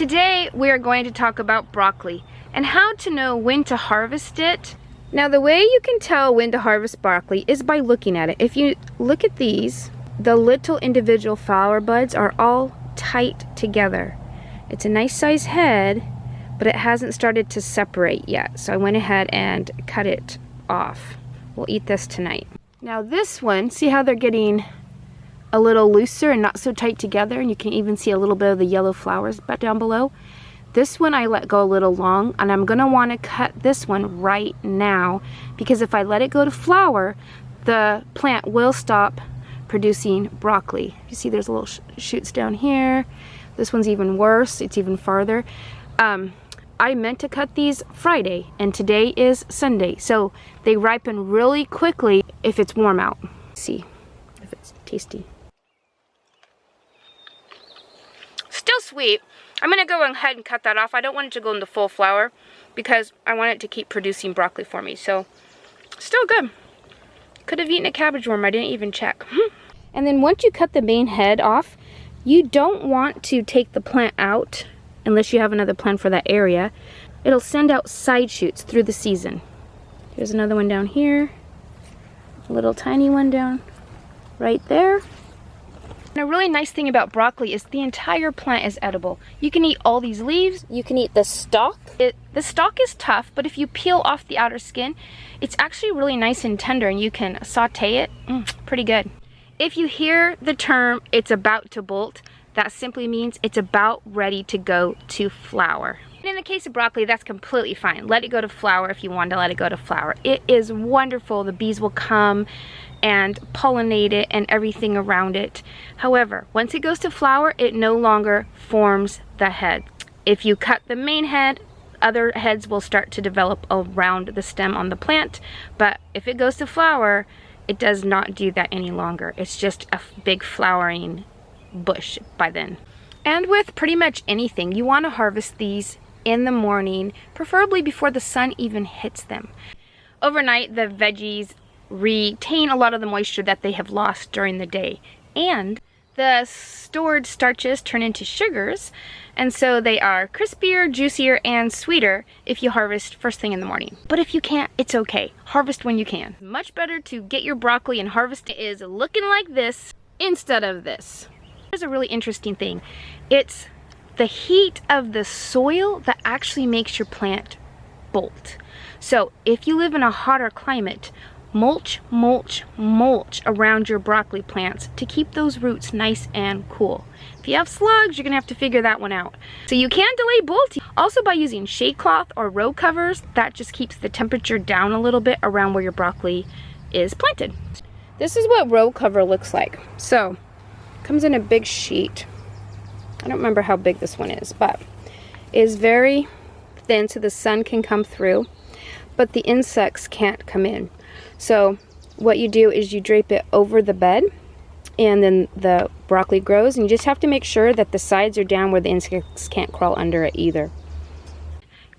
Today we are going to talk about broccoli and how to know when to harvest it. Now the way you can tell when to harvest broccoli is by looking at it. If you look at these, the little individual flower buds are all tight together. It's a nice size head, but it hasn't started to separate yet. So I went ahead and cut it off. We'll eat this tonight. Now this one, see how they're getting a little looser and not so tight together, and you can even see a little bit of the yellow flowers back down below. This one I let go a little long, and I'm gonna want to cut this one right now, because if I let it go to flower, the plant will stop producing broccoli. You see there's little shoots down here. This one's even worse, it's even farther. I meant to cut these Friday, and today is Sunday, so they ripen really quickly if it's warm out. Let's see if it's tasty. Still sweet. I'm gonna go ahead and cut that off. I don't want it to go into full flower because I want it to keep producing broccoli for me. So, still good. Could have eaten a cabbage worm, I didn't even check. And then once you cut the main head off, you don't want to take the plant out unless you have another plant for that area. It'll send out side shoots through the season. Here's another one down here. A little tiny one down right there. And a really nice thing about broccoli is the entire plant is edible. You can eat all these leaves, you can eat the stalk. The stalk is tough, but if you peel off the outer skin, it's actually really nice and tender, and you can saute it. Pretty good. If you hear the term, it's about to bolt, that simply means it's about ready to go to flower. And in the case of broccoli, that's completely fine. Let it go to flower if you want to let it go to flower. It is wonderful. The bees will come and pollinate it and everything around it. However, once it goes to flower, it no longer forms the head. If you cut the main head, other heads will start to develop around the stem on the plant. But if it goes to flower, it does not do that any longer. It's just a big flowering bush by then. And with pretty much anything, you want to harvest these in the morning, preferably before the sun even hits them. Overnight, the veggies retain a lot of the moisture that they have lost during the day, and the stored starches turn into sugars, and so they are crispier, juicier, and sweeter if you harvest first thing in the morning. But if you can't, it's okay. Harvest when you can. Much better to get your broccoli and harvest it is looking like this instead of this. Here's a really interesting thing. It's the heat of the soil that actually makes your plant bolt. So if you live in a hotter climate, mulch, mulch, mulch around your broccoli plants to keep those roots nice and cool. If you have slugs, you're gonna have to figure that one out. So you can delay bolting. Also by using shade cloth or row covers, that just keeps the temperature down a little bit around where your broccoli is planted. This is what row cover looks like. So, it comes in a big sheet. I don't remember how big this one is, but it is very thin so the sun can come through, but the insects can't come in. So what you do is you drape it over the bed, and then the broccoli grows, and you just have to make sure that the sides are down where the insects can't crawl under it either.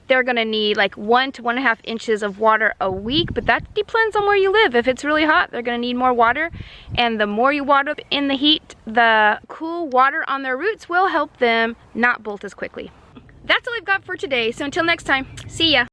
They're gonna need like 1 to 1.5 inches of water a week, but that depends on where you live. If it's really hot, they're gonna need more water, and the more you water in the heat, the cool water on their roots will help them not bolt as quickly. That's all I've got for today, so until next time, see ya.